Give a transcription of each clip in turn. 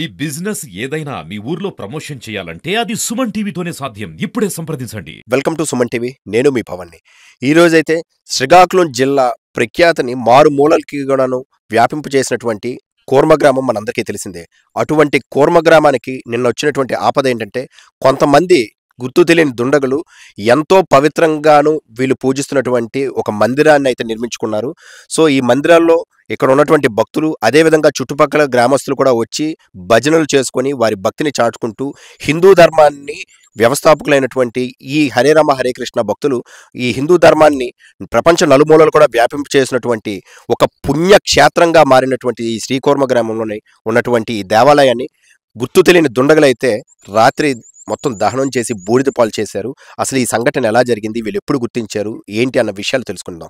ఈ బిజినెస్ ఏదైనా మీ ఊర్లో ప్రమోషన్ చేయాలంటే అది సుమన్ టీవీతోనే సాధ్యం. ఇప్పుడే సంప్రదించండి. Welcome to Suman TV. నేను మీ పవన్ని. ఈరోజైతే శ్రీకాకుళం జిల్లా ప్రఖ్యాతిని మారుమూలలకి కూడాను వ్యాపింపు చేసినటువంటి కూర్మ గ్రామం మనందరికీ తెలిసిందే. అటువంటి కూర్మ గ్రామానికి నిన్న వచ్చినటువంటి ఆపద ఏంటంటే, కొంతమంది గుర్తు తెలియని దుండగులు ఎంతో పవిత్రంగాను వీళ్ళు పూజిస్తున్నటువంటి ఒక మందిరాన్ని అయితే నిర్మించుకున్నారు. సో ఈ మందిరాల్లో ఇక్కడ ఉన్నటువంటి భక్తులు, అదేవిధంగా చుట్టుపక్కల గ్రామస్తులు కూడా వచ్చి భజనలు చేసుకొని వారి భక్తిని చాటుకుంటూ హిందూ ధర్మాన్ని వ్యవస్థాపకులైనటువంటి ఈ హరే రామ హరే కృష్ణ భక్తులు ఈ హిందూ ధర్మాన్ని ప్రపంచ నలుమూలలు కూడా వ్యాపింపు చేసినటువంటి ఒక పుణ్యక్షేత్రంగా మారినటువంటి ఈ శ్రీకూర్మ గ్రామంలోనే ఉన్నటువంటి ఈ దేవాలయాన్ని గుర్తు తెలియని దుండగులైతే రాత్రి మొత్తం దహనం చేసి బూడిద పాలు చేశారు. అసలు ఈ సంఘటన ఎలా జరిగింది, వీళ్ళు ఎప్పుడు గుర్తించారు, ఏంటి అన్న విషయాలు తెలుసుకుందాం.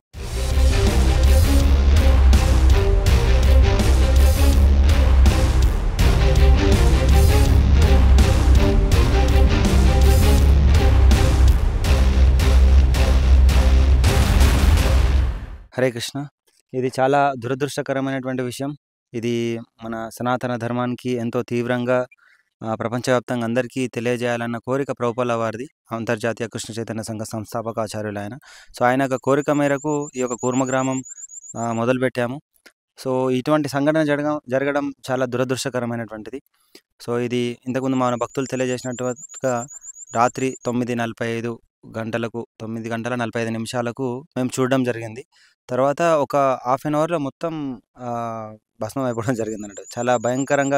హరే కృష్ణ. ఇది చాలా దురదృష్టకరమైనటువంటి విషయం. ఇది మన సనాతన ధర్మానికి ఎంతో తీవ్రంగా ప్రపంచవ్యాప్తంగా అందరికీ తెలియజేయాలన్న కోరిక ప్రభుపాల వారిది. అంతర్జాతీయ కృష్ణ చైతన్య సంఘ సంస్థాపక ఆచార్యులు ఆయన. సో ఆయన యొక్క కోరిక మేరకు ఈ యొక్క కూర్మ గ్రామం మొదలుపెట్టాము. సో ఇటువంటి సంఘటన జరగడం చాలా దురదృష్టకరమైనటువంటిది. సో ఇది ఇంతకుముందు మన భక్తులు తెలియజేసినట్టుగా రాత్రి 9:45 గంటలకు 9 గంటల 45 నిమిషాలకు మేము చూడడం జరిగింది. తర్వాత ఒక హాఫ్ అన్ అవర్‌లో మొత్తం భస్మం అయిపోవడం జరిగిందన్నట్టు. చాలా భయంకరంగా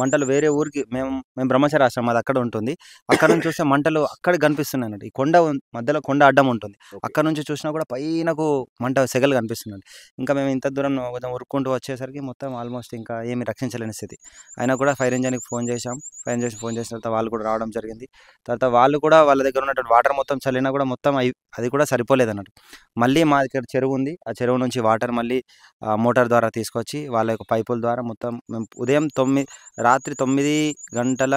మంటలు వేరే ఊరికి మేము బ్రహ్మచారి ఆశ్రమం అది అక్కడ ఉంటుంది. అక్కడ నుంచి చూస్తే మంటలు అక్కడికి కనిపిస్తున్నాయన్నట్టు. ఈ కొండ మధ్యలో కొండ అడ్డం ఉంటుంది. అక్కడ నుంచి చూసినా కూడా పైనకు మంట సెగలు కనిపిస్తున్నాయి. ఇంకా మేము ఇంత దూరం కొంచెం ఉరుక్కుంటూ వచ్చేసరికి మొత్తం ఆల్మోస్ట్ ఇంకా ఏమీ రక్షించలేని స్థితి. అయినా కూడా ఫైర్ ఇంజిన్‌కి ఫోన్ చేశాం. ఫోన్ చేసిన తర్వాత వాళ్ళు కూడా రావడం జరిగింది. తర్వాత వాళ్ళు కూడా వాళ్ళ దగ్గర ఉన్నటువంటి వాటర్ మొత్తం చల్లినా కూడా మొత్తం అది కూడా సరిపోలేదన్నట్టు. మళ్ళీ మా దగ్గర చెరువు ఉంది. ఆ చెరువు నుంచి వాటర్ మళ్ళీ మోటార్ ద్వారా తీసుకొచ్చి వాళ్ళ యొక్క పైపుల ద్వారా మొత్తం మేము ఉదయం రాత్రి 9 గంటల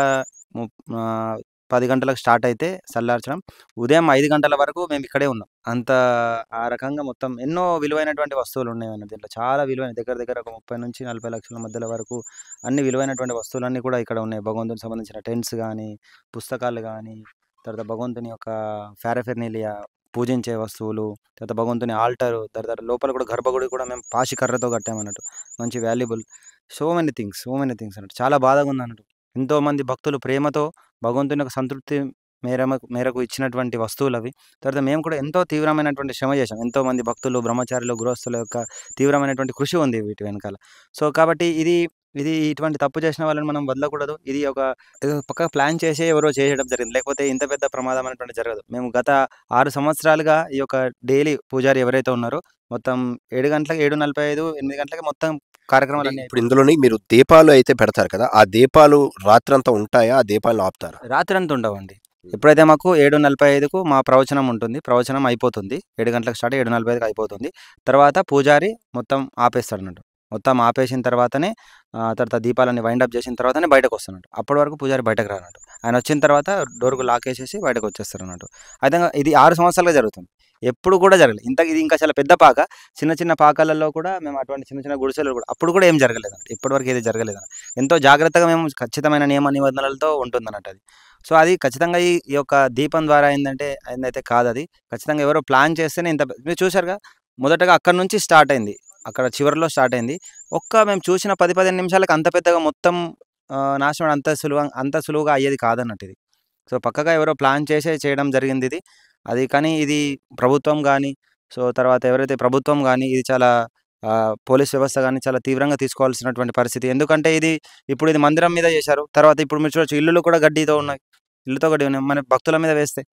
10 గంటలకు స్టార్ట్ అయితే చల్లార్చడం. ఉదయం 5 గంటల వరకు మేము ఇక్కడే ఉన్నాం. అంత ఆ రకంగా మొత్తం ఎన్నో విలువైనటువంటి వస్తువులు ఉన్నాయన్నట్టు. దీంట్లో చాలా విలువైన దగ్గర ఒక 30-40 లక్షల మధ్యల వరకు అన్ని విలువైనటువంటి వస్తువులన్నీ కూడా ఇక్కడ ఉన్నాయి. భగవంతునికి సంబంధించిన టెంట్స్ కానీ, పుస్తకాలు కానీ, తర్వాత భగవంతుని యొక్క పారాఫెర్నాలియా పూజించే వస్తువులు, తర్వాత భగవంతుని ఆల్టర్, తర్వాత లోపల కూడా గర్భగుడి కూడా మేము పాచి కర్రతో కట్టామన్నట్టు. మంచి వాల్యుబుల్ సో మెనీ థింగ్స్ అన్నట్టు. చాలా బాధగా ఉందన్నట్టు. ఎంతోమంది భక్తులు ప్రేమతో భగవంతుని యొక్క సంతృప్తి మేరకు ఇచ్చినటువంటి వస్తువులు అవి. తర్వాత మేము కూడా ఎంతో తీవ్రమైనటువంటి శ్రమ చేశాం. ఎంతోమంది భక్తులు, బ్రహ్మచారులు, గృహస్థుల యొక్క తీవ్రమైనటువంటి కృషి ఉంది వీటి వెనకాల. సో కాబట్టి ఇది ఇటువంటి తప్పు చేసిన వాళ్ళని మనం వదలకూడదు. ఇది ఒక పక్కా ప్లాన్ చేసి ఎవరో చేయడం జరిగింది. లేకపోతే ఇంత పెద్ద ప్రమాదం అనేటువంటి జరగదు. మేము గత 6 సంవత్సరాలుగా ఈ యొక్క డైలీ పూజారి ఎవరైతే ఉన్నారో మొత్తం 7 గంటలకి 7:45, 8 గంటలకి మొత్తం కార్యక్రమాలన్నీ ఇప్పుడు ఇందులోని మీరు దీపాలు అయితే పెడతారు కదా, ఆ దీపాలు రాత్రంతా ఉంటాయా? ఆ దీపాలను ఆపుతారా? రాత్రంతా ఉండవండి. ఎప్పుడైతే మాకు 7:45కు మా ప్రవచనం ఉంటుంది. ప్రవచనం అయిపోతుంది. 7 గంటలకు స్టార్ట్ అయ్యి 7:45కి అయిపోతుంది. తర్వాత పూజారి మొత్తం ఆపేస్తాడన్నట్టు. మొత్తం ఆపేసిన తర్వాతనే తర్వాత దీపాలన్నీ వైండ్ అప్ చేసిన తర్వాతనే బయటకొస్తాడన్నట్టు. అప్పటి వరకు పూజారి బయటకు రానట్టు. ఆయన వచ్చిన తర్వాత డోర్‌కు లాక్ ఏసేసి బయటకు వచ్చేస్తారన్నట్టు. అయితే ఇది 6 సంవత్సరాలుగా జరుగుతుంది. ఎప్పుడు కూడా జరగలేదు. ఇది ఇంకా చాలా పెద్ద పాక. చిన్న పాకాలలో కూడా మేము అటువంటి చిన్న గుడిసెలు కూడా అప్పుడు కూడా ఏం జరగలేదన్నట్టు. ఇప్పటివరకు ఏది జరగలేదన్నట్టు. ఎంతో జాగ్రత్తగా మేము ఖచ్చితమైన నియమ నిబంధనలతో ఉంటుందన్నట్టు అది. సో అది ఖచ్చితంగా ఈ యొక్క దీపం ద్వారా అయిందైతే కాదది. ఖచ్చితంగా ఎవరో ప్లాన్ చేస్తేనే మీరు చూసారుగా మొదటగా అక్కడి నుంచి స్టార్ట్ అయింది. అక్కడ చివరిలో స్టార్ట్ అయింది. మేము చూసిన 10-15 నిమిషాలకు అంత పెద్దగా మొత్తం నాశనం అంత సులువుగా అయ్యేది కాదన్నట్టు ఇది. సో పక్కగా ఎవరో ప్లాన్ చేసే చేయడం జరిగింది ఇది. కానీ ఇది ప్రభుత్వం గానీ, సో తర్వాత ఎవరైతే ప్రభుత్వం గానీ ఇది చాలా పోలీస్ వ్యవస్థ గానీ చాలా తీవ్రంగా తీసుకోవాల్సినటువంటి పరిస్థితి. ఎందుకంటే ఇప్పుడు ఇది మందిరం మీద చేశారు. తర్వాత ఇప్పుడు మీరు చూడొచ్చు ఇల్లులు కూడా గడ్డితో ఉన్నాయి. మన భక్తుల మీద వేస్తే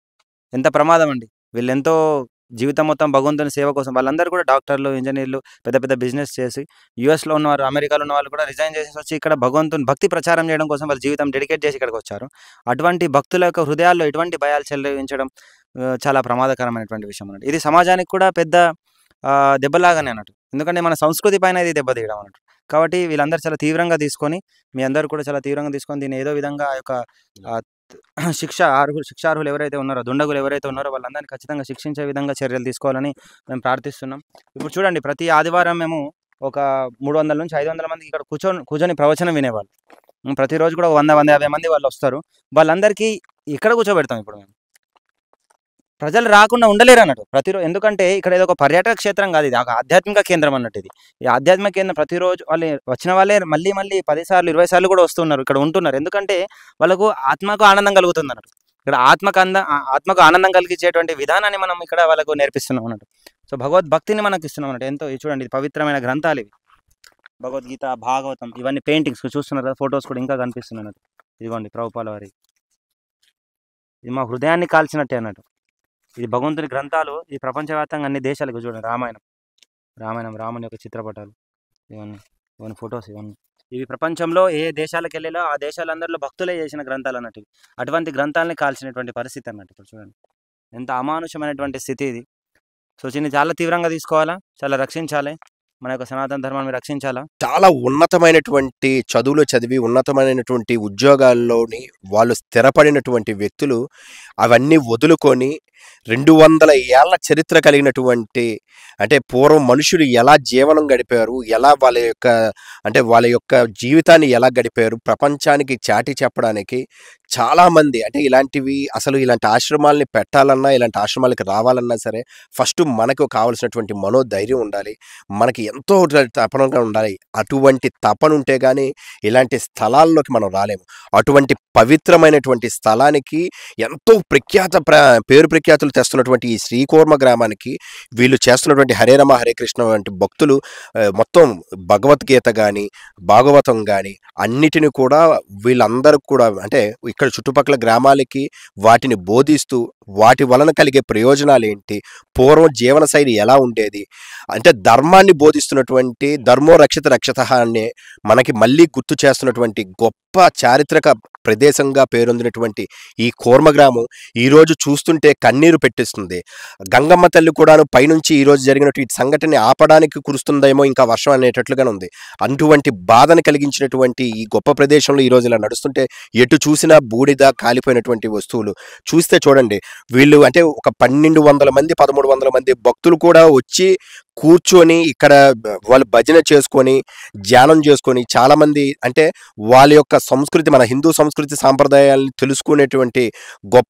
ఎంత ప్రమాదం అండి. వీళ్ళెంతో జీవితం మొత్తం భగవంతుని సేవ కోసం వాళ్ళందరూ కూడా డాక్టర్లు, ఇంజినీర్లు, పెద్ద బిజినెస్ చేసి యూఎస్‌లో ఉన్నవారు, అమెరికాలో ఉన్న వాళ్ళు కూడా రిజైన్ చేసేసి వచ్చి ఇక్కడ భగవంతుని భక్తి ప్రచారం చేయడం కోసం వాళ్ళ జీవితం డెడికేట్ చేసి ఇక్కడికొచ్చారు. అటువంటి భక్తుల యొక్క హృదయాల్లో ఎటువంటి భయాలు చెలరేగించడం చాలా ప్రమాదకరమైనటువంటి విషయం అన్నట్టు. ఇది సమాజానికి కూడా పెద్ద దెబ్బలాగానే అన్నట్టు. ఎందుకంటే మన సంస్కృతి పైన ఇది దెబ్బతీయడం అన్నట్టు. కాబట్టి వీళ్ళందరూ చాలా తీవ్రంగా తీసుకొని, మీ అందరూ కూడా చాలా తీవ్రంగా తీసుకొని దీన్ని ఏదో విధంగా ఆ యొక్క శిక్షార్హులు ఎవరైతే ఉన్నారో, దుండగులు ఎవరైతే ఉన్నారో వాళ్ళందరినీ ఖచ్చితంగా శిక్షించే విధంగా చర్యలు తీసుకోవాలని మేము ప్రార్థిస్తున్నాం. ఇప్పుడు చూడండి, ప్రతి ఆదివారం మేము ఒక 300 నుంచి 500 మందికి ఇక్కడ కూర్చొని ప్రవచనం వినేవాళ్ళు. ప్రతిరోజు కూడా 100, 150 మంది వాళ్ళొస్తారు. వాళ్ళందరికీ ఇక్కడ కూర్చోబెడతాం ఇప్పుడు మేము. ప్రజలు రాకుండా ఉండలేరన్నట్టు. ఎందుకంటే ఇక్కడ ఏదో ఒక పర్యాటక క్షేత్రం కాదు ఇది. ఒక ఆధ్యాత్మిక కేంద్రం అన్నట్టు ఇది. ఈ ఆధ్యాత్మిక కేంద్రం ప్రతిరోజు వచ్చిన వాళ్ళే మళ్ళీ మళ్ళీ 10 సార్లు, 20 సార్లు కూడా వస్తున్నారు. ఇక్కడ ఉంటున్నారు. ఎందుకంటే వాళ్ళకు ఆత్మకు ఆనందం కలుగుతుందన్నట్టు. ఇక్కడ ఆత్మకు ఆనందం కలిగించేటువంటి విధానాన్ని మనం ఇక్కడ వాళ్ళకు నేర్పిస్తున్నాం అన్నట్టు. సో భగవద్భక్తిని మనకు ఇస్తున్నాం అన్నట్టు. ఎంతో చూడండి, ఇది పవిత్రమైన గ్రంథాలు ఇవి. భగవద్గీత, భాగవతం, ఇవన్నీ పెయింటింగ్స్ చూస్తున్నారు కదా, ఫొటోస్ కూడా ఇంకా కనిపిస్తున్నాయి అన్నట్టు. ఇదిగోండి ప్రభుపాల వారి. ఇది మా హృదయాన్ని కాల్చినట్టే అన్నట్టు. ఇది భగవంతుని గ్రంథాలు. ఈ ప్రపంచవ్యాప్తంగా అన్ని దేశాలకు చూడండి. రాముని యొక్క చిత్రపటాలు, ఇవన్నీ ఫొటోస్, ఇవి ప్రపంచంలో ఏ దేశాలకు వెళ్ళేలో ఆ దేశాలందరిలో భక్తులే చేసిన గ్రంథాలు అన్నట్టు. అటువంటి గ్రంథాలని కాల్చినటువంటి పరిస్థితి అన్నట్టు. ఇప్పుడు చూడండి ఎంత అమానుషమైనటువంటి స్థితి ఇది. సో దీన్ని చాలా తీవ్రంగా తీసుకోవాలా, చాలా రక్షించాలి, మన యొక్క సనాతన ధర్మాన్ని రక్షించాలా. చాలా ఉన్నతమైనటువంటి చదువులు చదివి ఉన్నతమైనటువంటి ఉద్యోగాల్లోని వాళ్ళు స్థిరపడినటువంటి వ్యక్తులు అవన్నీ వదులుకొని 200 ఏళ్ల చరిత్ర కలిగినటువంటి, అంటే పూర్వం మనుషులు ఎలా జీవనం గడిపారు, ఎలా వాళ్ళ యొక్క జీవితాన్ని ఎలా గడిపారు ప్రపంచానికి చాటి చెప్పడానికి చాలామంది, అంటే ఇలాంటి ఆశ్రమాలని పెట్టాలన్నా, ఇలాంటి ఆశ్రమాలకి రావాలన్నా సరే ఫస్ట్ మనకు కావాల్సినటువంటి మనోధైర్యం ఉండాలి, మనకి ఎంతో తపనగా ఉండాలి. అటువంటి తపన ఉంటే కానీ ఇలాంటి స్థలాల్లోకి మనం రాలేము. అటువంటి పవిత్రమైనటువంటి స్థలానికి ఎంతో పేరు ప్రఖ్యాతులు తెస్తున్నటువంటి ఈ శ్రీకూర్మ గ్రామానికి వీళ్ళు చేస్తున్నటువంటి హరే రామ హరే కృష్ణ వంటి భక్తులు మొత్తం భగవద్గీత కానీ భాగవతం కానీ అన్నిటిని కూడా వీళ్ళందరూ కూడా, అంటే ఇక్కడ చుట్టుపక్కల గ్రామాలకి వాటిని బోధిస్తూ వాటి వలన కలిగే ప్రయోజనాలు ఏంటి, పూర్వం జీవనశైలి ఎలా ఉండేది, అంటే ధర్మాన్ని బోధిస్తున్నటువంటి ధర్మో రక్షిత రక్షత అనే మనకి మళ్ళీ గుర్తు చేస్తున్నటువంటి గొప్ప చారిత్రక ప్రదేశంగా పేరొందినటువంటి ఈ కూర్మ గ్రామం ఈరోజు చూస్తుంటే కన్నీరు పెట్టిస్తుంది. గంగమ్మ తల్లి కూడాను పైనుంచి ఈరోజు జరిగినటువంటి సంఘటన ఆపడానికి కురుస్తుందేమో ఇంకా వర్షం అనేటట్లుగానే ఉంది. అటువంటి బాధను కలిగించినటువంటి ఈ గొప్ప ప్రదేశంలో ఈరోజు ఇలా నడుస్తుంటే ఎటు చూసినా బూడిద, కాలిపోయినటువంటి వస్తువులు చూస్తే చూడండి, వీళ్ళు అంటే ఒక 1200 మంది 1300 మంది భక్తులు కూడా వచ్చి కూర్చొని ఇక్కడ వాళ్ళు భజన చేసుకొని ధ్యానం చేసుకొని చాలామంది, అంటే వాళ్ళ యొక్క సంస్కృతి, మన హిందూ సంస్కృతి సాంప్రదాయాలను తెలుసుకునేటువంటి గొప్ప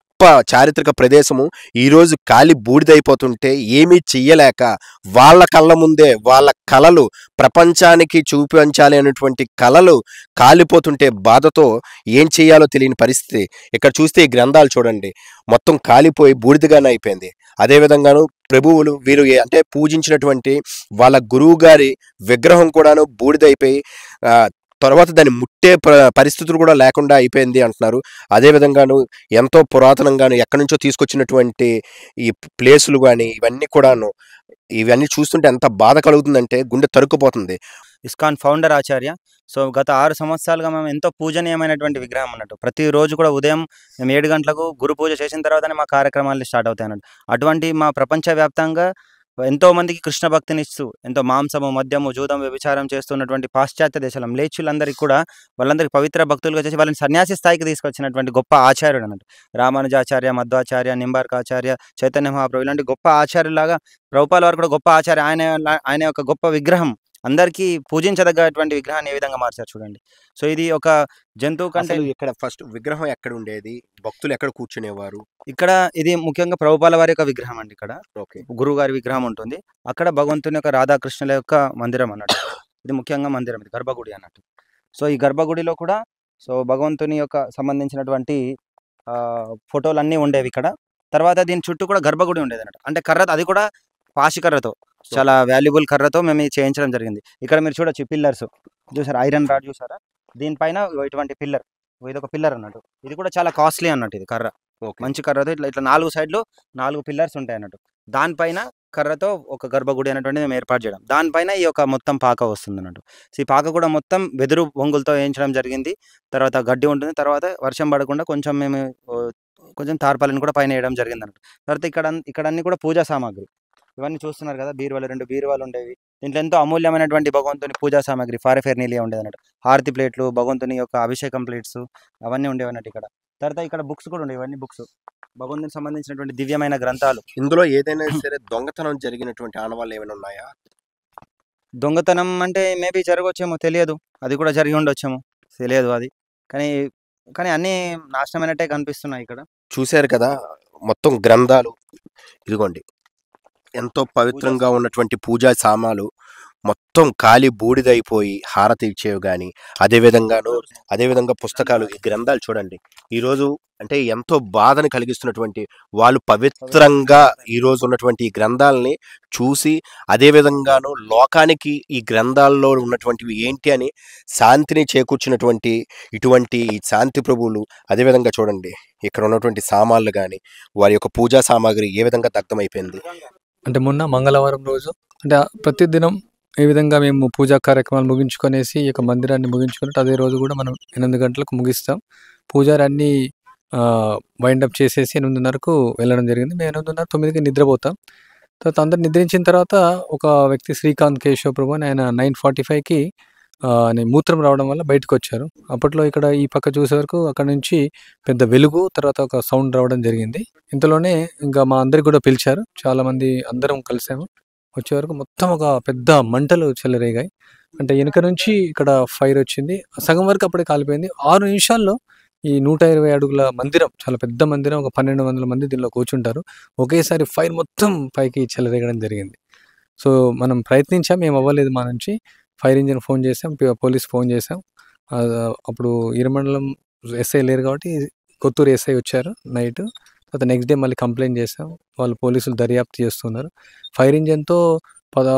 చారిత్రక ప్రదేశము ఈరోజు కాలి బూడిదైపోతుంటే ఏమీ చెయ్యలేక వాళ్ళ కళ్ళ ముందే వాళ్ళ కళలు ప్రపంచానికి చూపించాలి అనేటువంటి కళలు కాలిపోతుంటే బాధతో ఏం చేయాలో తెలియని పరిస్థితి. ఇక్కడ చూస్తే ఈ గ్రంథాలు చూడండి మొత్తం కాలిపోయి బూడిదగానే అయిపోయింది. అదేవిధంగాను ప్రభువులు వీరు అంటే పూజించినటువంటి వాళ్ళ గురువు గారి విగ్రహం కూడాను బూడిదైపోయి తర్వాత దాన్ని ముట్టే పరిస్థితులు కూడా లేకుండా అయిపోయింది అంటున్నారు. అదేవిధంగాను ఎంతో పురాతనంగాను ఎక్కడి నుంచో తీసుకొచ్చినటువంటి ఈ ప్లేసులు కానీ ఇవన్నీ చూస్తుంటే ఎంత బాధ కలుగుతుందంటే గుండె తరుక్కుపోతుంది. ఇస్కాన్ ఫౌండర్ ఆచార్య. సో గత 6 సంవత్సరాలుగా మేము ఎంతో పూజనీయమైనటువంటి విగ్రహం అన్నట్టు. ప్రతిరోజు కూడా ఉదయం మేము 7 గంటలకు గురు పూజ చేసిన తర్వాతనే మా కార్యక్రమాలు స్టార్ట్ అవుతాయి అన్నట్టు. అటువంటి మా ప్రపంచవ్యాప్తంగా ఎంతో మందికి కృష్ణ భక్తిని ఇస్తూ ఎంతో మాంసము, మద్యము, జూదం, వ్యభిచారం చేస్తున్నటువంటి పాశ్చాత్య దేశాల మ్లేచ్చులందరికీ కూడా వాళ్ళందరికీ పవిత్ర భక్తులుగా చేసి వాళ్ళని సన్యాసి స్థాయికి తీసుకొచ్చినటువంటి గొప్ప ఆచార్యుడు అన్నట్టు. రామానుజాచార్య, మధ్వాచార్య, నింబార్కాచార్య, చైతన్య మహాప్రభు ఇలాంటి గొప్ప ఆచార్యులాగా ప్రభుపాల వారు కూడా గొప్ప ఆచార్య. ఆయన యొక్క గొప్ప విగ్రహం అందరికీ పూజించదగ్గటువంటి విగ్రహాన్ని ఏ విధంగా మార్చారు చూడండి. సో ఇది ఒక జంతువు కంటే ఇక్కడ ఫస్ట్ విగ్రహం ఎక్కడ ఉండేది, భక్తులు ఎక్కడ కూర్చునేవారు? ఇక్కడ ఇది ముఖ్యంగా ప్రభుపాల వారి యొక్క విగ్రహం అండి. ఇక్కడ గురువు గారి విగ్రహం ఉంటుంది. అక్కడ భగవంతుని యొక్క రాధాకృష్ణుల యొక్క మందిరం అన్నట్టు. ఇది ముఖ్యంగా మందిరం, ఇది గర్భగుడి అన్నట్టు. సో ఈ గర్భగుడిలో కూడా సో భగవంతుని యొక్క సంబంధించినటువంటి ఫోటోలన్నీ ఉండేవి ఇక్కడ. తర్వాత దీని చుట్టూ కూడా గర్భగుడి ఉండేది అన్నట్టు. అంటే కర్ర, అది కూడా పాషి కర్రతో, చాలా వాల్యుబుల్ కర్రతో మేము చేయించడం జరిగింది. ఇక్కడ మీరు చూడొచ్చు పిల్లర్స్ చూసారా, ఐరన్ రాడ్ చూసారా, దీనిపైన ఇటువంటి పిల్లర్, ఇది ఒక పిల్లర్ అన్నట్టు. ఇది కూడా చాలా కాస్ట్లీ అన్నట్టు. ఇది కర్ర మంచి కర్రతో ఇట్లా 4 సైడ్లు 4 పిల్లర్స్ ఉంటాయి అన్నట్టు. దానిపైన కర్రతో ఒక గర్భగుడి అనేటువంటిది మేము ఏర్పాటు చేయడం. దానిపైన ఈ యొక్క మొత్తం పాక వస్తుంది అన్నట్టు. ఈ పాక కూడా మొత్తం వెదురు బొంగులతో వేయించడం జరిగింది. తర్వాత గడ్డి ఉంటుంది. తర్వాత వర్షం పడకుండా కొంచెం తార్పాలను కూడా పైన వేయడం జరిగింది అన్నట్టు. తర్వాత ఇక్కడ అన్ని కూడా పూజా సామాగ్రి, ఇవన్నీ చూస్తున్నారు కదా, బీరువాలు, 2 బీరువాలు ఉండేవి. దీంట్లో ఎంతో అమూల్యమైనటువంటి భగవంతుని పూజా సామాగ్రి ఫారెఫెర్నీలియా ఉండేది అన్నట్టు. హారతి ప్లేట్లు, భగవంతుని యొక్క అభిషేకం ప్లేట్స్ అవన్నీ ఉండేవి అన్నట్టు ఇక్కడ. తర్వాత ఇక్కడ బుక్స్ కూడా ఉండేవి. ఇవన్నీ బుక్స్ భగవంతునికి సంబంధించినటువంటి దివ్యమైన గ్రంథాలు. ఇందులో ఏదైనా సరే దొంగతనం జరిగినటువంటి ఆనవాళ్ళు ఏమైనా ఉన్నాయా? దొంగతనం అంటే మేబీ జరగవచ్చేమో, తెలియదు. అది కూడా జరిగి ఉండొచ్చేమో, తెలియదు అది. కానీ కానీ అన్నీ నాశనమైనట్టే కనిపిస్తున్నాయి ఇక్కడ. చూశారు కదా మొత్తం గ్రంథాలు, ఇదిగోండి ఎంతో పూజా పవిత్రంగా సామాన్లు. ఉన్నటువంటి పూజా సామాలు మొత్తం కాలి బూడిదైపోయి హారతి ఇచ్చేవి కానీ, అదేవిధంగా పుస్తకాలు, ఈ గ్రంథాలు చూడండి. ఈరోజు అంటే ఎంతో బాధని కలిగిస్తున్నటువంటి వాళ్ళు పవిత్రంగా ఈరోజు ఉన్నటువంటి ఈ గ్రంథాలని చూసి, అదేవిధంగాను లోకానికి ఈ గ్రంథాల్లో ఉన్నటువంటివి ఏంటి అని శాంతిని చేకూర్చినటువంటి ఇటువంటి ఈ శాంతి ప్రభువులు. అదేవిధంగా చూడండి ఇక్కడ ఉన్నటువంటి సామాన్లు కానీ, వారి యొక్క పూజా సామాగ్రి ఏ విధంగా దగ్ధమైపోయింది. అంటే మొన్న మంగళవారం రోజు అంటే ప్రతిదినం ఏ విధంగా మేము పూజా కార్యక్రమాలు ముగించుకొనేసి ఈ యొక్క మందిరాన్ని ముగించుకున్నట్టు అదే రోజు కూడా మనం 8 గంటలకు ముగిస్తాం. పూజారి అన్నీ వైండప్ చేసేసి 8:30కు వెళ్ళడం జరిగింది. మేము 8:30, 9కి నిద్రపోతాం. తర్వాత అందరు నిద్రించిన తర్వాత ఒక వ్యక్తి శ్రీకాంత్ కేశవ ప్రభు అని ఆయన 9:45కి మూత్రం రావడం వల్ల బయటకు వచ్చారు. అప్పట్లో ఇక్కడ ఈ పక్క చూసే వరకు అక్కడ నుంచి పెద్ద వెలుగు, తర్వాత ఒక సౌండ్ రావడం జరిగింది. ఇంతలోనే ఇంకా మా అందరికి కూడా పిలిచారు. చాలామంది అందరం కలిసాము. వచ్చే వరకు మొత్తం ఒక పెద్ద మంటలు చెలరేగాయి. అంటే వెనుక నుంచి ఇక్కడ ఫైర్ వచ్చింది. సగం వరకు అప్పుడే కాలిపోయింది. 6 నిమిషాల్లో ఈ 120 అడుగుల మందిరం, చాలా పెద్ద మందిరం, ఒక 1200 మంది దీనిలో కూర్చుంటారు. ఒకేసారి ఫైర్ మొత్తం పైకి చెలరేగడం జరిగింది. సో మనం ప్రయత్నించాం, ఏం అవ్వలేదు మా నుంచి. ఫైర్ ఇంజిన్ ఫోన్ చేసాం, పోలీస్ ఫోన్ చేసాం. అప్పుడు ఈరమండలం ఎస్ఐ లేరు కాబట్టి కొత్తూరు ఎస్ఐ వచ్చారు నైట్. తర్వాత నెక్స్ట్ డే మళ్ళీ కంప్లైంట్ చేసాం. వాళ్ళు పోలీసులు దర్యాప్తు చేస్తున్నారు. ఫైర్ ఇంజిన్తో 1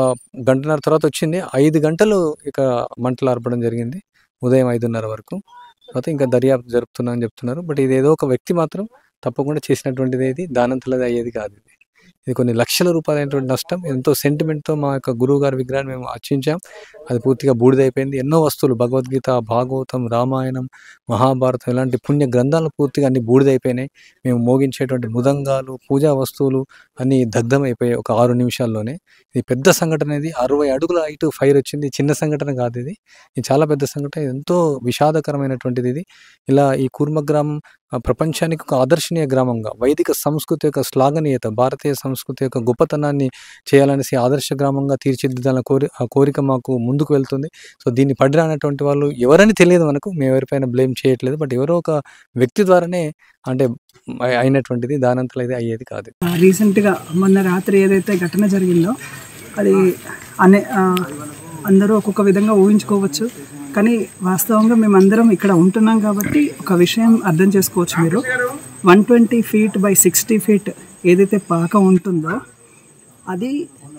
గంటన్నర తర్వాత వచ్చింది. 5 గంటలు ఇక మంటలు ఆర్పడం జరిగింది, ఉదయం 5:30 వరకు. తర్వాత ఇంకా దర్యాప్తు జరుపుతున్నా అని చెప్తున్నారు. బట్ ఇది ఏదో ఒక వ్యక్తి మాత్రం తప్పకుండా చేసినటువంటిది, ఏది దానంతలది అయ్యేది కాదు. ఇది కొన్ని లక్షల రూపాయలైనటువంటి నష్టం. ఎంతో సెంటిమెంట్తో మా యొక్క గురువు గారి విగ్రహాన్ని మేము అర్చించాం. అది పూర్తిగా బూడిదైపోయింది. ఎన్నో వస్తువులు, భగవద్గీత, భాగవతం, రామాయణం, మహాభారతం ఇలాంటి పుణ్య గ్రంథాలు పూర్తిగా అన్ని బూడిదైపోయినాయి. మేము మోగించేటువంటి మృదంగాలు, పూజా వస్తువులు అన్నీ దగ్ధమైపోయాయి ఒక 6 నిమిషాల్లోనే. ఇది పెద్ద సంఘటన. ఇది 60 అడుగుల హైట్ ఫైర్ వచ్చింది. చిన్న సంఘటన కాదు ఇది. ఇది చాలా పెద్ద సంఘటన. ఎంతో విషాదకరమైనటువంటిది ఇది. ఇలా ఈ కూర్మ గ్రామం ప్రపంచానికి ఒక ఆదర్శనీయ గ్రామంగా, వైదిక సంస్కృతి యొక్క శ్లాఘనీయత, భారతీయ సంస్కృతి యొక్క గొప్పతనాన్ని చేయాలనేసి ఆదర్శ గ్రామంగా తీర్చిదిద్దాలని ఆ కోరిక మాకు ముందుకు వెళ్తుంది. సో దీన్ని పడిరానటువంటి వాళ్ళు ఎవరని తెలియదు మనకు, మేము ఎవరిపైన బ్లేమ్ చేయట్లేదు. బట్ ఎవరో ఒక వ్యక్తి ద్వారానే అంటే అయినటువంటిది, దానంతలో ఇది అయ్యేది కాదు. రీసెంట్గా మొన్న రాత్రి ఏదైతే ఘటన జరిగిందో అది అందరూ ఒక్కొక్క విధంగా ఊహించుకోవచ్చు. కానీ వాస్తవంగా మేమందరం ఇక్కడ ఉంటున్నాం కాబట్టి ఒక విషయం అర్థం చేసుకోవచ్చు మీరు. 120 feet by 60 feet ఏదైతే పాక ఉంటుందో అది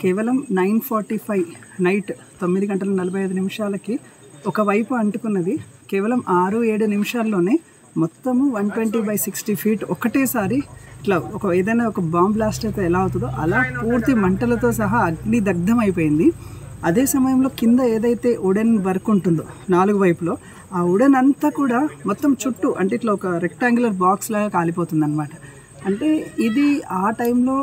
కేవలం 9:45 నైట్ 9:45 ఒకవైపు అంటుకున్నది. కేవలం 6-7 నిమిషాల్లోనే మొత్తము 120 by 60 feet ఒకటేసారి ఇట్లా ఏదైనా ఒక బాంబ్ బ్లాస్ట్ అయితే ఎలా అవుతుందో అలా పూర్తి మంటలతో సహా అగ్ని దగ్ధం అయిపోయింది. అదే సమయంలో కింద ఏదైతే వుడెన్ వర్క్ ఉంటుందో 4 వైపులో, ఆ వుడెన్ అంతా కూడా మొత్తం చుట్టూ అంటే ఇట్లా ఒక రెక్టాంగులర్ బాక్స్ లాగా కాలిపోతుంది అనమాట. అంటే ఇది ఆ టైంలో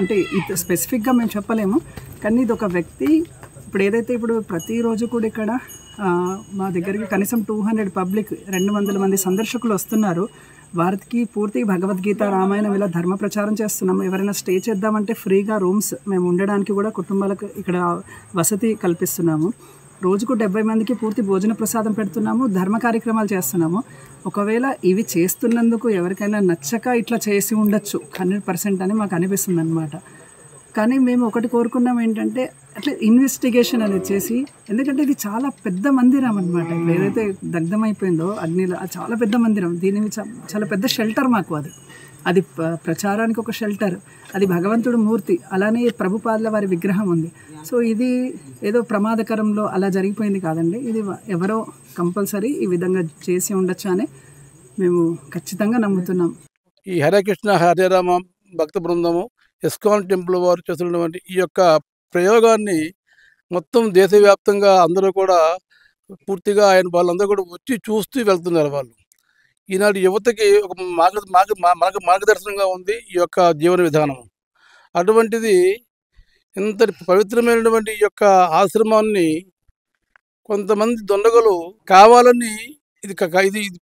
అంటే ఇది స్పెసిఫిక్గా మేము చెప్పలేము. కానీ ఇది ఒక వ్యక్తి ఇప్పుడు ప్రతిరోజు కూడా ఇక్కడ మా దగ్గరికి కనీసం 200 పబ్లిక్ 200 మంది సందర్శకులు వస్తున్నారు. వారికి పూర్తి భగవద్గీత, రామాయణం ఇలా ధర్మ ప్రచారం చేస్తున్నాము. ఎవరైనా స్టే చేద్దామంటే ఫ్రీగా రూమ్స్ మేము ఉండడానికి కూడా కుటుంబాలకు ఇక్కడ వసతి కల్పిస్తున్నాము. రోజుకు 70 మందికి పూర్తి భోజన ప్రసాదం పెడుతున్నాము, ధర్మ కార్యక్రమాలు చేస్తున్నాము. ఒకవేళ ఇవి చేస్తున్నందుకు ఎవరికైనా నచ్చక ఇట్లా చేసి ఉండొచ్చు 100% అని మాకు అనిపిస్తుంది అనమాట. కానీ మేము ఒకటి కోరుకున్నాం ఏంటంటే అట్లా ఇన్వెస్టిగేషన్ అనేది చేసి, ఎందుకంటే ఇది చాలా పెద్ద మందిరం అనమాట. ఇప్పుడు ఏదైతే దగ్ధమైపోయిందో అగ్నిలో అది చాలా పెద్ద మందిరం. దీని చాలా పెద్ద షెల్టర్ మాకు. అది ప్రచారానికి ఒక షెల్టర్, అది భగవంతుడు మూర్తి, అలానే ప్రభుపాదుల వారి విగ్రహం ఉంది. సో ఇది ఏదో ప్రమాదకరంలో అలా జరిగిపోయింది కాదండి. ఇది ఎవరో కంపల్సరీ ఈ విధంగా చేసి ఉండొచ్చు అని మేము ఖచ్చితంగా నమ్ముతున్నాం. ఈ హరే కృష్ణ హరే రామ భక్త బృందము ఇస్కాన్ టెంపుల్ వారు చేస్తున్నటువంటి ఈ యొక్క ప్రయోగాన్ని మొత్తం దేశవ్యాప్తంగా అందరూ కూడా పూర్తిగా వాళ్ళందరూ కూడా వచ్చి చూస్తూ వెళ్తున్నారు. వాళ్ళు ఈనాడు యువతకి ఒక మార్గదర్శనంగా ఉంది ఈ యొక్క జీవన విధానం. అటువంటిది ఇంత పవిత్రమైనటువంటి ఈ యొక్క ఆశ్రమాన్ని కొంతమంది దొండగలు కావాలని ఇది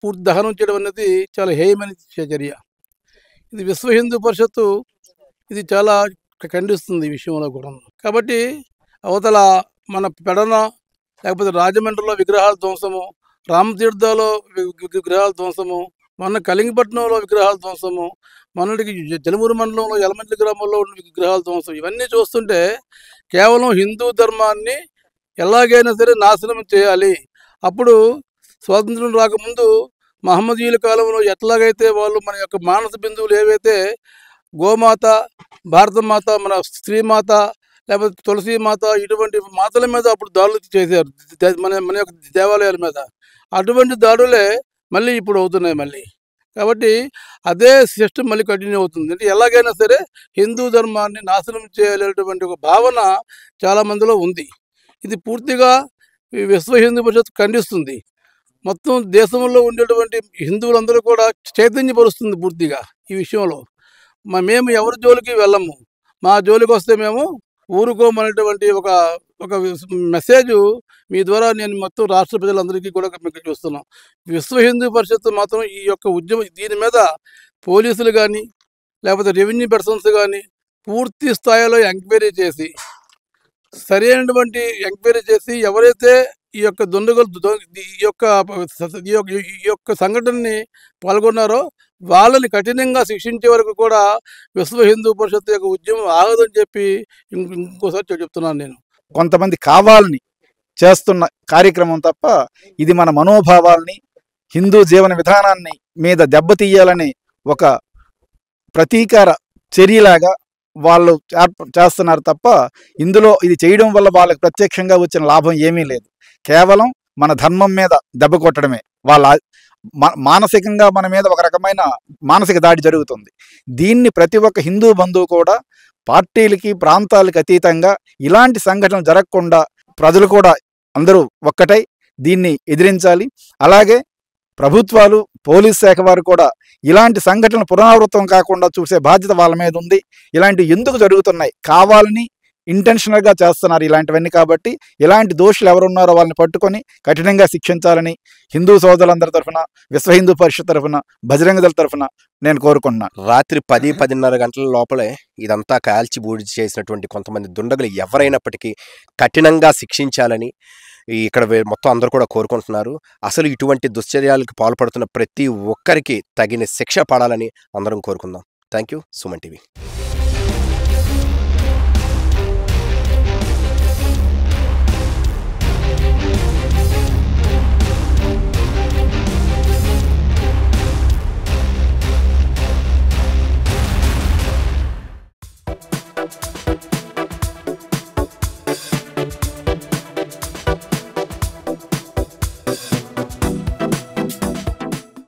పూర్తి దహనం చేయడం అనేది చాలా హేయమైన చర్య. ఇది విశ్వ హిందూ పరిషత్తు ఇది చాలా ఖండిస్తుంది ఈ విషయంలో కూడా. కాబట్టి అవతల మన పెడన లేకపోతే రాజమండ్రిలో విగ్రహాల ధ్వంసము, రామతీర్థలో విగ్రహాల ధ్వంసము, మొన్న కళింగపట్నంలో విగ్రహాల ధ్వంసము, మొన్నటికి జలమూరు మండలంలో యలమంచి గ్రామంలో ఉన్న విగ్రహాల ధ్వంసం, ఇవన్నీ చూస్తుంటే కేవలం హిందూ ధర్మాన్ని ఎలాగైనా సరే నాశనం చేయాలి. అప్పుడు స్వాతంత్రం రాకముందు మహమ్మదీయుల కాలంలో ఎట్లాగైతే వాళ్ళు మన యొక్క మానస బిందువులు ఏవైతే గోమాత, భారతమాత, మన శ్రీమాత, లేకపోతే తులసి మాత, ఇటువంటి మాతల మీద అప్పుడు దాడులు చేశారు మన యొక్క దేవాలయాల మీద. అటువంటి దాడులే మళ్ళీ ఇప్పుడు అవుతున్నాయి మళ్ళీ. కాబట్టి అదే సిస్టమ్ మళ్ళీ కంటిన్యూ అవుతుంది. అంటే ఎలాగైనా సరే హిందూ ధర్మాన్ని నాశనం చేయాలనేటువంటి ఒక భావన చాలామందిలో ఉంది. ఇది పూర్తిగా ఈ విశ్వ హిందూ పరిషత్ ఖండిస్తుంది. మొత్తం దేశంలో ఉండేటువంటి హిందువులందరూ కూడా చైతన్యపరుస్తుంది పూర్తిగా ఈ విషయంలో. మేము ఎవరి జోలికి వెళ్ళము, మా జోలికి వస్తే మేము ఊరుకోమనేటువంటి ఒక ఒక మెసేజ్ మీ ద్వారా నేను మొత్తం రాష్ట్ర ప్రజలందరికీ కూడా మీకు చూస్తున్నాం. విశ్వ హిందూ పరిషత్ మాత్రం ఈ యొక్క ఉద్యమం దీని మీద పోలీసులు కానీ లేకపోతే రెవెన్యూ పర్సన్స్ కానీ పూర్తి స్థాయిలో ఎంక్వైరీ చేసి, సరైనటువంటి ఎంక్వైరీ చేసి ఎవరైతే ఈ యొక్క దుండగులు ఈ యొక్క సంఘటనని పాల్గొన్నారో వాళ్ళని కఠినంగా శిక్షించే వరకు కూడా విశ్వ హిందూ పరిషత్ యొక్క ఉద్యమం ఆగదని చెప్పి ఇంకోసారి చెప్తున్నాను నేను. కొంతమంది కావాలని చేస్తున్న కార్యక్రమం తప్ప ఇది మన మనోభావాల్ని, హిందూ జీవన విధానాన్ని మీద దెబ్బతీయాలని ఒక ప్రతీకార చర్యలాగా వాళ్ళు చేస్తున్నారు తప్ప ఇందులో ఇది చేయడం వల్ల వాళ్ళకి ప్రత్యక్షంగా వచ్చిన లాభం ఏమీ లేదు. కేవలం మన ధర్మం మీద దెబ్బ కొట్టడమే. వాళ్ళ మానసికంగా మన మీద ఒక రకమైన మానసిక దాడి జరుగుతుంది. దీన్ని ప్రతి ఒక్క హిందూ బంధువు కూడా పార్టీలకి, ప్రాంతాలకి అతీతంగా ఇలాంటి సంఘటనలు జరగకుండా ప్రజలు కూడా అందరూ ఒక్కటై దీన్ని ఎదిరించాలి. అలాగే ప్రభుత్వాలు, పోలీస్ శాఖ వారు కూడా ఇలాంటి సంఘటనలు పునరావృతం కాకుండా చూసే బాధ్యత వాళ్ళ మీద ఉంది. ఇలాంటివి ఎందుకు జరుగుతున్నాయి, కావాలని ఇంటెన్షనల్గా చేస్తున్నారు ఇలాంటివన్నీ. కాబట్టి ఇలాంటి దోషులు ఎవరున్నారో వాళ్ళని పట్టుకొని కఠినంగా శిక్షించాలని హిందూ సోదరులందరి తరఫున, విశ్వ హిందూ పరిషత్ తరఫున, బజరంగ దళ తరఫున నేను కోరుకుంటున్నాను. రాత్రి 10-10:30 గంటల లోపలే ఇదంతా కాల్చి బూడి చేసినటువంటి కొంతమంది దుండగులు ఎవరైనప్పటికీ కఠినంగా శిక్షించాలని ఇక్కడ మొత్తం అందరూ కూడా కోరుకుంటున్నారు. అసలు ఇటువంటి దుశ్చర్యాలకు పాల్పడుతున్న ప్రతి ఒక్కరికి తగిన శిక్ష పడాలని అందరం కోరుకుందాం. Thank you. సుమన్ టీవీ.